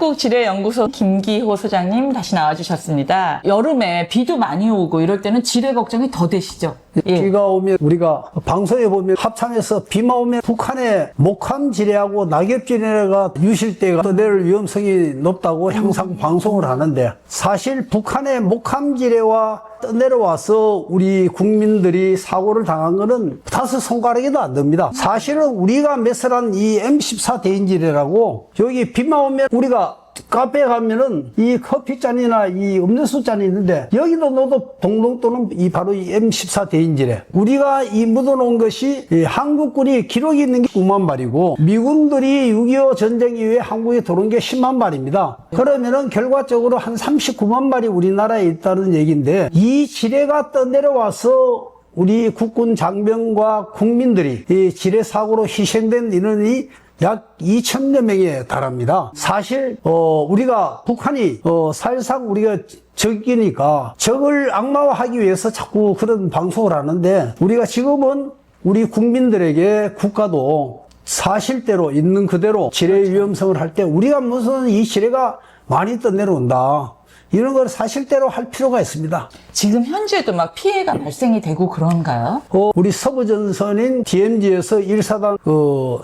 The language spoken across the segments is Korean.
한국지뢰연구소 김기호 소장님 다시 나와주셨습니다. 여름에 비도 많이 오고 이럴 때는 지뢰 걱정이 더 되시죠? 예. 비가 오면 우리가 방송에 보면 합창에서 비만 오면 북한의 목함지뢰하고 낙엽지뢰가 유실대가 떠내릴 위험성이 높다고 항상 방송을 하는데, 사실 북한의 목함지뢰와 떠내려와서 우리 국민들이 사고를 당한 거는 5손가락에도 안 됩니다. 사실은 우리가 매설한 이 M14 대인지뢰라고, 여기 비만 오면 우리가 카페에 가면은 이 커피잔이나 이 음료수 잔이 있는데, 여기도 넣어도 동동 또는 바로 이 M14 대인지뢰. 우리가 이 묻어놓은 것이 이 한국군이 기록이 있는 게 9만 발이고, 미군들이 6.25 전쟁 이후에 한국에 들어온 게 10만 발입니다. 그러면은 결과적으로 한 39만 발이 우리나라에 있다는 얘기인데, 이 지뢰가 떠내려와서 우리 국군 장병과 국민들이 이 지뢰 사고로 희생된 인원이 약 2,000여 명에 달합니다. 사실 우리가 북한이 사실상 우리가 적이니까 적을 악마화하기 위해서 자꾸 그런 방송을 하는데, 우리가 지금은 우리 국민들에게 국가도 사실대로 있는 그대로 지뢰 위험성을 할 때, 우리가 무슨 이 지뢰가 많이 떠내려온다, 이런 걸 사실대로 할 필요가 있습니다. 지금 현재도 막 피해가 발생이 되고 그런가요? 우리 서부전선인 DMZ에서 1사단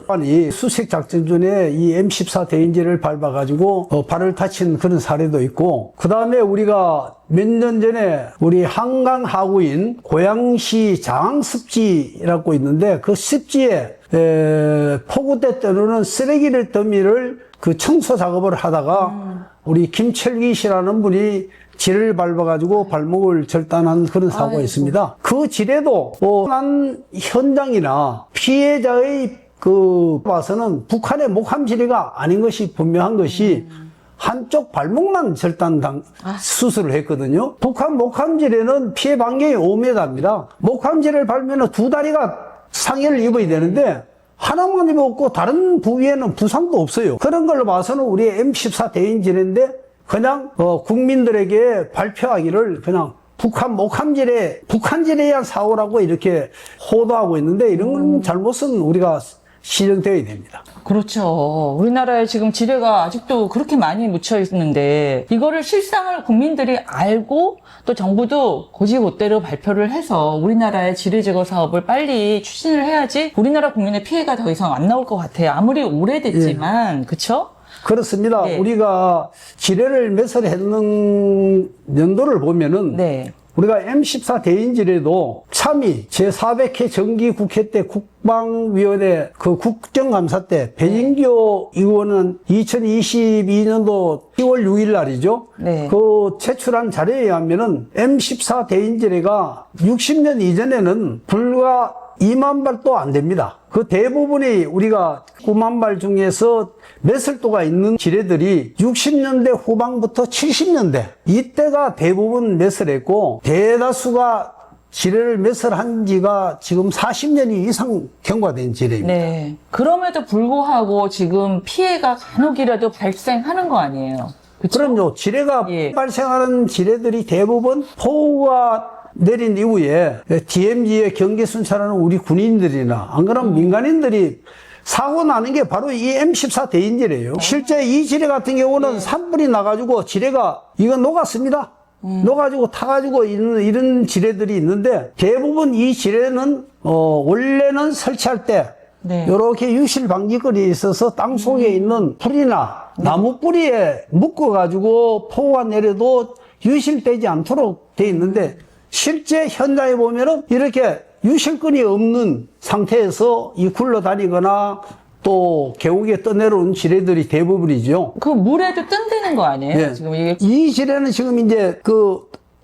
아니 수색작전 중에 이 M14 대인지를 밟아가지고 발을 다친 그런 사례도 있고, 그 다음에 우리가 몇 년 전에 우리 한강 하구인 고양시 장항습지라고 있는데, 그 습지에 폭우 때 때로는 쓰레기를 더미를 그 청소 작업을 하다가 우리 김철기 씨라는 분이 지뢰를 밟아가지고 발목을 절단한 그런 사고가 있습니다. 그 지뢰도 난 현장이나 피해자의 봐서는 북한의 목함 지뢰가 아닌 것이 분명한 것이, 한쪽 발목만 수술을 했거든요. 북한 목함지뢰는 피해 반경이 5m입니다. 목함지뢰를 밟으면 두 다리가 상해를 입어야 되는데, 하나만 입었고 다른 부위에는 부상도 없어요. 그런 걸로 봐서는 우리 M14 대인지뢰인데, 그냥 국민들에게 발표하기를 그냥 북한 목함지뢰, 북한지뢰에 의한 사고라고 이렇게 호도하고 있는데, 이런 잘못은 우리가 시정되어야 됩니다. 그렇죠. 우리나라에 지금 지뢰가 아직도 그렇게 많이 묻혀 있는데, 이거를 실상을 국민들이 알고 또 정부도 곧이곧대로 발표를 해서 우리나라의 지뢰 제거 사업을 빨리 추진을 해야지 우리나라 국민의 피해가 더 이상 안 나올 것 같아요. 아무리 오래됐지만. 그렇죠? 그렇습니다. 네. 우리가 지뢰를 매설했는 연도를 보면은, 네, 우리가 M14 대인지뢰도 참이 제400회 정기국회 때 국방위원회 그 국정감사 때 배진교 의원은 2022년도 10월 6일 날이죠. 네. 그 제출한 자료에 의하면은 M14 대인지뢰가 60년 이전에는 불과 2만 발도 안 됩니다. 그 대부분이 우리가 9만 발 중에서 매설도가 있는 지뢰들이 60년대 후반부터 70년대 이때가 대부분 매설했고, 대다수가 지뢰를 매설한 지가 지금 40년이 이상 경과된 지뢰입니다. 네. 그럼에도 불구하고 지금 피해가 간혹이라도 발생하는 거 아니에요? 그쵸? 그럼요. 지뢰가 발생하는 지뢰들이 대부분 폭우가 내린 이후에 DMZ에 경계 순찰하는 우리 군인들이나 안 그러면 민간인들이 사고 나는 게 바로 이 M14 대인지뢰예요. 실제 이 지뢰 같은 경우는 산불이 나가지고 지뢰가 이거 녹았습니다. 녹아가지고 타가지고 있는 이런 지뢰들이 있는데, 대부분 이 지뢰는 원래는 설치할 때 이렇게 유실 방지거리에 있어서 땅 속에 있는 풀이나 나무 뿌리에 묶어가지고 폭우가 내려도 유실되지 않도록 돼 있는데, 실제 현장에 보면은 이렇게 유실권이 없는 상태에서 이 굴러다니거나 또 계곡에 떠내려온 지뢰들이 대부분이죠. 그 물에도 뜬다는 거 아니에요? 네. 지금 이게 이 지뢰는 지금 이제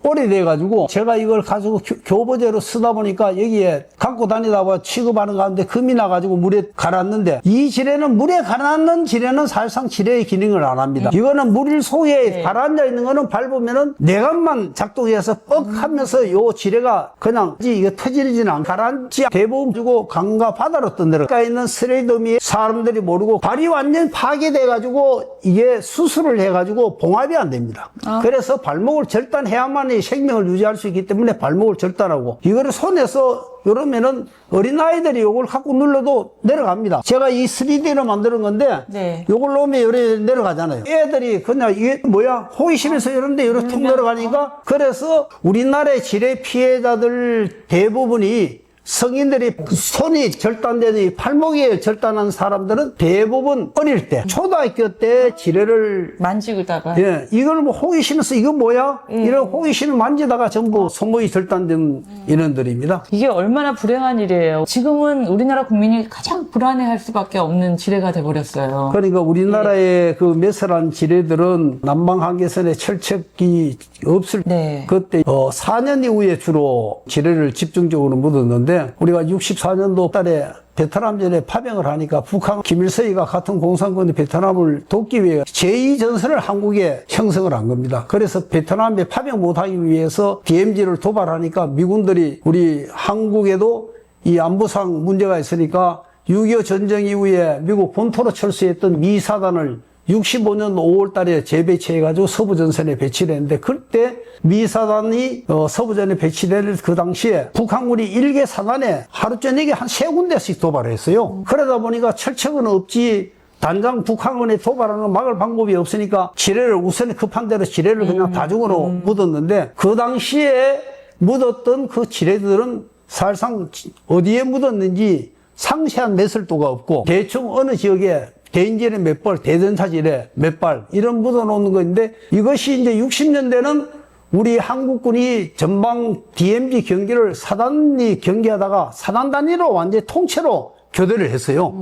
오래돼가지고 제가 이걸 가지고 교보제로 쓰다 보니까 여기에 갖고 다니다 봐 취급하는 가운데 금이 나가지고 물에 가라앉는데, 이 지뢰는 물에 가라앉는 지뢰는 사실상 지뢰의 기능을 안 합니다. 이거는 물 속에 가라앉아 있는 거는 밟으면은 내관만 작동해서 뻑 하면서 요 지뢰가 그냥 이게 터지지는 않고 가라앉지, 대부분 주고 강과 바다로 떠내려가 있는 쓰레기더미에 사람들이 모르고 발이 완전 파괴돼가지고 이게 수술을 해가지고 봉합이 안 됩니다. 그래서 발목을 절단해야만 동안의 생명을 유지할 수 있기 때문에 발목을 절단하고 이거를 손에서 이러면은 어린아이들이 이걸 갖고 눌러도 내려갑니다. 제가 이 3D로 만드는 건데 네. 이걸 놓으면 이렇게 내려가잖아요. 애들이 그냥 이게 뭐야 호기심에서 이런데 이렇게 툭 내려가니까 그래서 우리나라의 지뢰 피해자들 대부분이 성인들이 손이 절단되니 팔목이 절단한 사람들은 대부분 어릴 때 초등학교 때 지뢰를 만지다가 예, 이걸 뭐 호기심에서 이거 뭐야? 이런 호기심을 만지다가 전부 손목이 절단된 인원들입니다. 이게 얼마나 불행한 일이에요. 지금은 우리나라 국민이 가장 불안해할 수밖에 없는 지뢰가 돼버렸어요. 그러니까 우리나라의 그 매설한 지뢰들은 남방 한계선에 철책이 없을 네. 그때 4년 이후에 주로 지뢰를 집중적으로 묻었는데 우리가 64년도 달에 베트남전에 파병을 하니까 북한 김일성이가 같은 공산군이 베트남을 돕기 위해 제2전선을 한국에 형성을 한 겁니다. 그래서 베트남에 파병 못하기 위해서 DMZ를 도발하니까 미군들이 우리 한국에도 이 안보상 문제가 있으니까 6.25 전쟁 이후에 미국 본토로 철수했던 미 사단을 65년 5월 달에 재배치해가지고 서부전선에 배치를 했는데 그때 미 사단이 서부전에 배치될 그 당시에 북한군이 일개 사단에 하루 저녁에 한 3군데씩 도발을 했어요. 그러다 보니까 철책은 없지 단장 북한군에 도발하는 걸 막을 방법이 없으니까 지뢰를 우선 급한 대로 지뢰를 그냥 다중으로 묻었는데 그 당시에 묻었던 그 지뢰들은 사실상 어디에 묻었는지 상세한 매설도가 없고 대충 어느 지역에 대인지뢰 몇 발, 대전차지뢰 몇 발, 이런 묻어놓는 건데 이것이 이제 60년대는 우리 한국군이 전방 DMZ 경기를 사단이 경기하다가 사단 단위로 완전히 통째로 교대를 했어요.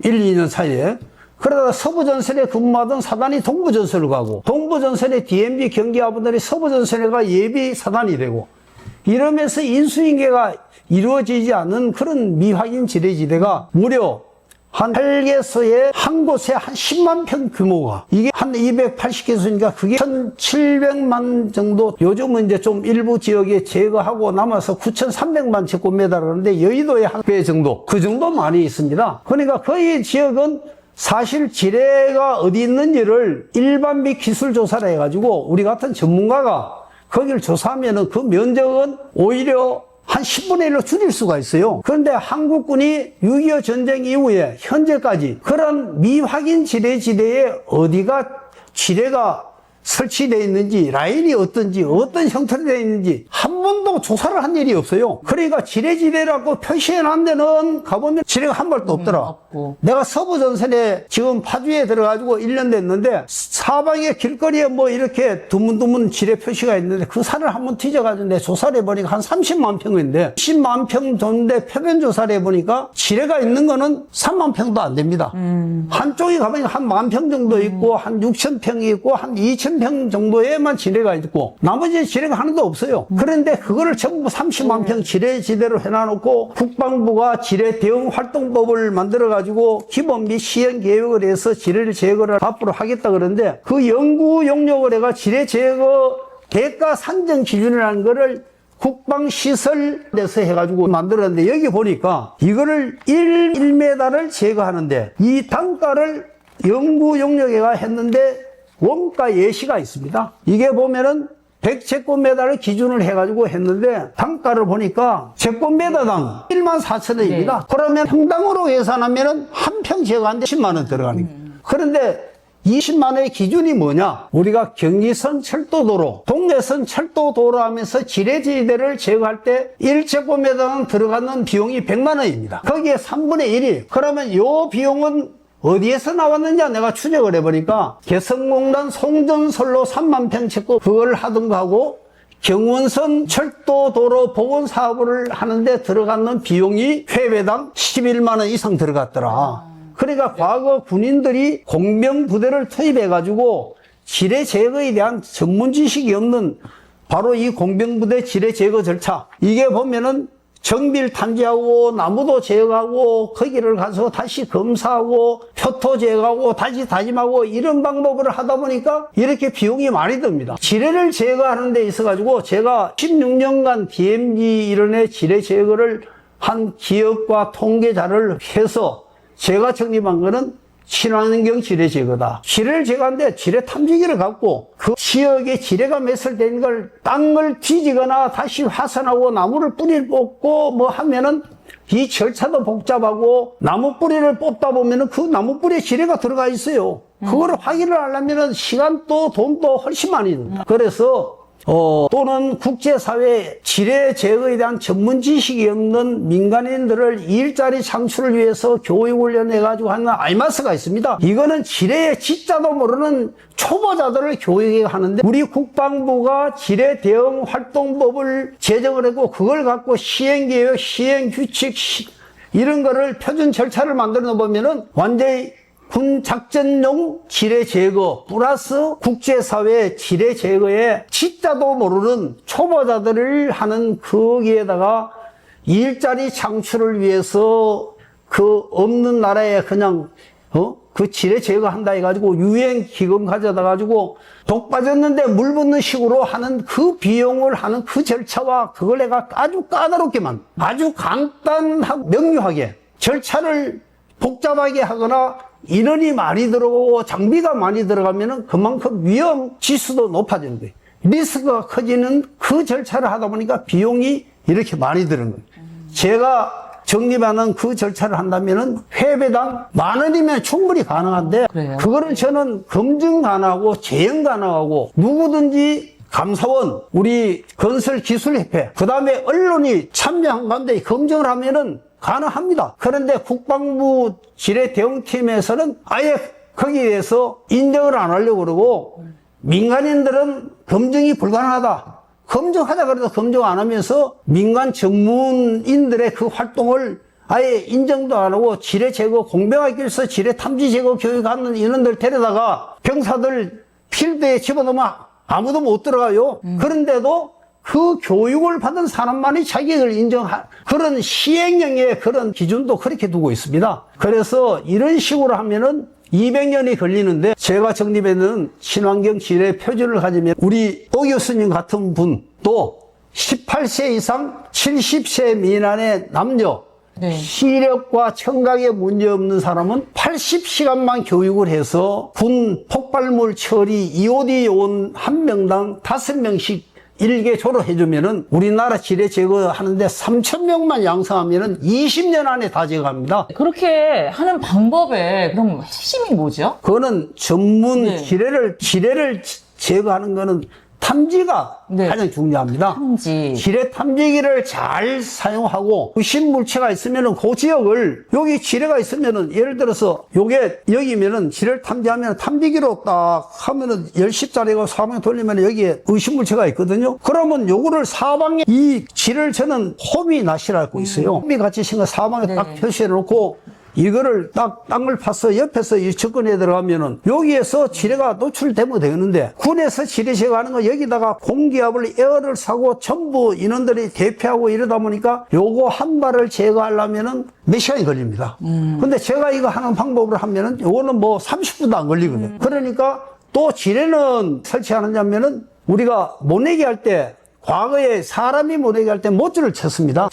1, 2년 사이에. 그러다가 서부전선에 근무하던 사단이 동부전선을 가고 동부전선에 DMZ 경기하분들이 서부전선에 가 예비 사단이 되고 이러면서 인수인계가 이루어지지 않는 그런 미확인 지뢰지대가 무려 한 8개소에 한 곳에 한 10만 평 규모가 이게 한 280개소니까 그게 1,700만 정도 요즘은 이제 좀 일부 지역에 제거하고 남아서 9,300만 제곱미터 그러는데 여의도에 한 배 정도 그 정도 많이 있습니다. 그러니까 거의 지역은 사실 지뢰가 어디 있는지를 일반 및 기술 조사를 해가지고 우리 같은 전문가가 거기를 조사하면은 그 면적은 오히려 한 10분의 1로 줄일 수가 있어요. 그런데 한국군이 6.25 전쟁 이후에 현재까지 그런 미확인 지뢰지대에 어디가 지뢰가 설치되어 있는지 라인이 어떤지 어떤 형태로 되어 있는지 한 번도 조사를 한 일이 없어요. 그러니까 지뢰지대라고 표시해놓은 데는 가보면 지뢰가 한 발도 없더라. 없고. 내가 서부전선에 지금 파주에 들어가지고 1년 됐는데 사방에 길거리에 뭐 이렇게 드문드문 지뢰 표시가 있는데 그 산을 한번 뒤져가지고 내 조사를 해보니까 한 30만 평인데 10만 평 정도인데 표변 조사를 해보니까 지뢰가 있는 거는 3만 평도 안 됩니다. 한쪽에 가보니까 한 10,000평 정도 있고 한 6,000평이 있고 한 2,000평 정도에만 지뢰가 있고 나머지 지뢰가 하나도 없어요. 그런데 그거를 전부 30만 평 지뢰지대로 해놔놓고 국방부가 지뢰 대응 활동법을 만들어가지고 기본 및 시행 계획을 해서 지뢰를 제거를 앞으로 하겠다 그러는데 그 연구 용역을 해가 지뢰 제거 대가 산정 기준이라는 거를 국방시설에서 해가지고 만들었는데 여기 보니까 이거를 1m를 제거하는데 이 단가를 연구 용역회가 했는데 원가 예시가 있습니다. 이게 보면은 100제곱미터를 기준을 해가지고 했는데 단가를 보니까 제곱미터당 14,000원입니다. 네. 그러면 평당으로 계산하면은 한 평 제거하는데 10만 원 들어가는 거예요. 그런데 20만 원의 기준이 뭐냐? 우리가 경의선 철도도로, 동해선 철도도로 하면서 지뢰지대를 제거할 때 1제곱미터당 들어가는 비용이 100만 원입니다. 거기에 3분의 1이. 그러면 이 비용은 어디에서 나왔느냐 내가 추적을 해보니까 개성공단 송전선로 3만 평 짓고 그걸 하던가 하고 경운선 철도도로 복원 사업을 하는데 들어가는 비용이 회배당 11만 원 이상 들어갔더라. 그러니까 과거 군인들이 공병부대를 투입해가지고 지뢰 제거에 대한 전문 지식이 없는 바로 이 공병부대 지뢰 제거 절차 이게 보면은 정비를 탐지하고 나무도 제거하고 거기를 가서 다시 검사하고 표토 제거하고 다시 다짐하고 이런 방법을 하다 보니까 이렇게 비용이 많이 듭니다. 지뢰를 제거하는 데 있어 가지고 제가 16년간 DMZ 이론의 지뢰 제거를 한 기업과 통계자를 해서 제가 정립한 거는 친환경 지뢰 제거다. 지뢰를 제거하는데 지뢰 탐지기를 갖고 그 지역에 지뢰가 매설된 걸 땅을 뒤지거나 다시 화산하고 나무를 뿌리를 뽑고 뭐 하면은 이 절차도 복잡하고 나무 뿌리를 뽑다 보면은 그 나무 뿌리에 지뢰가 들어가 있어요. 그거를 확인을 하려면은 시간도 돈도 훨씬 많이 든다. 그래서 또는 국제사회 지뢰 제거에 대한 전문 지식이 없는 민간인들을 일자리 창출을 위해서 교육훈련해가지고 하는 아이마스가 있습니다. 이거는 지뢰의 진짜도 모르는 초보자들을 교육하는데 우리 국방부가 지뢰 대응 활동법을 제정을 했고 그걸 갖고 시행계획, 시행규칙 이런 거를 표준 절차를 만들어 놓으면은 완전히 군 작전용 지뢰 제거 플러스 국제사회 지뢰 제거에 진짜도 모르는 초보자들을 하는 거기에다가 일자리 창출을 위해서 그 없는 나라에 그냥 그 지뢰 제거한다 해가지고 유엔 기금 가져다 가지고 독 빠졌는데 물 붓는 식으로 하는 그 비용을 하는 그 절차와 그걸 내가 아주 까다롭게만 아주 간단하고 명료하게 절차를 복잡하게 하거나 인원이 많이 들어오고 장비가 많이 들어가면은 그만큼 위험 지수도 높아지는 거예요. 리스크가 커지는 그 절차를 하다 보니까 비용이 이렇게 많이 드는 거예요. 제가 적립하는 그 절차를 한다면은 회배당 10,000원이면 충분히 가능한데 그래요? 그거를 저는 검증 가능하고 재형 가능하고 누구든지 감사원, 우리 건설기술협회, 그 다음에 언론이 참여한 가운데 검증을 하면은 가능합니다. 그런데 국방부 지뢰 대응팀에서는 아예 거기에 대해서 인정을 안 하려고 그러고 민간인들은 검증이 불가능하다. 검증하자 그래도 검증 안 하면서 민간 전문인들의 그 활동을 아예 인정도 안 하고 지뢰 제거 공병학교에서 길서 지뢰 탐지 제거 교육하는 인원들 데려다가 병사들 필드에 집어넣으면 아무도 못 들어가요. 그런데도 그 교육을 받은 사람만이 자격을 인정한 그런 시행령의 그런 기준도 그렇게 두고 있습니다. 그래서 이런 식으로 하면은 200년이 걸리는데 제가 정립해놓은 친환경 지뢰 표준을 가지면 우리 오 교수님 같은 분 또 18세 이상 70세 미만의 남녀 네. 시력과 청각에 문제 없는 사람은 80시간만 교육을 해서 군 폭발물 처리 EOD 요원 한 명당 5명씩 일개 졸업해주면은 우리나라 지뢰 제거하는데 3,000명만 양성하면은 20년 안에 다 제거합니다. 그렇게 하는 방법에 그럼 핵심이 뭐죠? 그거는 전문 네. 지뢰를 제거하는 거는 탐지가 네. 가장 중요합니다. 탐지. 지뢰 탐지기를 잘 사용하고 의심물체가 있으면은 그 지역을 여기 지뢰가 있으면은 예를 들어서 요게 여기면은 지뢰를 탐지하면 탐지기로 딱 하면은 10짜리가 사방에 돌리면 여기에 의심물체가 있거든요. 그러면 요거를 사방에 이 지뢰를 저는 호미 낚시라고 있어요. 호미 같이 생겨 사방에 네. 딱 표시해 놓고 이거를 딱 땅을 파서 옆에서 이 접근해 들어가면은 여기에서 지뢰가 노출되면 되는데 군에서 지뢰 제거하는 거 여기다가 공기압을 에어를 사고 전부 인원들이 대피하고 이러다 보니까 요거 한 발을 제거하려면은 몇 시간이 걸립니다. 근데 제가 이거 하는 방법으로 하면은 요거는 뭐 30분도 안 걸리거든요. 그러니까 또 지뢰는 설치하느냐면은 우리가 모내기 할 때 과거에 사람이 모내기 할 때 못줄을 쳤습니다.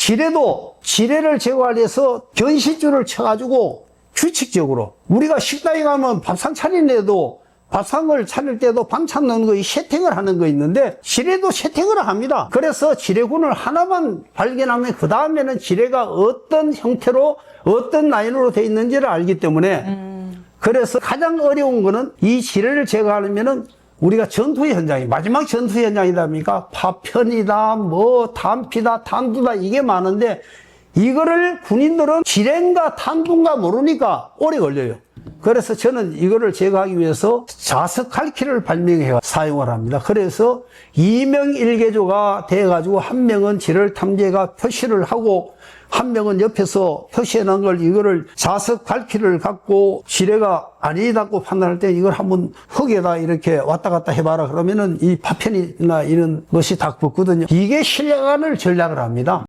지뢰를 제거하기 위해서 변시줄을 쳐가지고 규칙적으로 우리가 식당에 가면 밥상 차리는데도 밥상을 차릴 때도 반찬 넣는 거, 이 세팅을 하는 거 있는데 지뢰도 세팅을 합니다. 그래서 지뢰군을 하나만 발견하면 그 다음에는 지뢰가 어떤 형태로 어떤 라인으로 돼 있는지를 알기 때문에 그래서 가장 어려운 거는 이 지뢰를 제거하려면은 우리가 전투 현장이 마지막 전투 현장이다 보니까 파편이다 뭐 탄피다 탄두다 이게 많은데 이거를 군인들은 지뢰인가 탄두인가 모르니까 오래 걸려요. 그래서 저는 이거를 제거하기 위해서 자석 칼키를 발명해 사용을 합니다. 그래서 2명 1개조가 돼 가지고 한 명은 지뢰 탐지가 표시를 하고 한 명은 옆에서 표시해 놓은 걸 이거를 자석 발키를 갖고 지뢰가 아니다고 판단할 때 이걸 한번 흙에다 이렇게 왔다 갔다 해봐라 그러면은 이 파편이나 이런 것이 다 붙거든요. 이게 신뢰관을 전략을 합니다.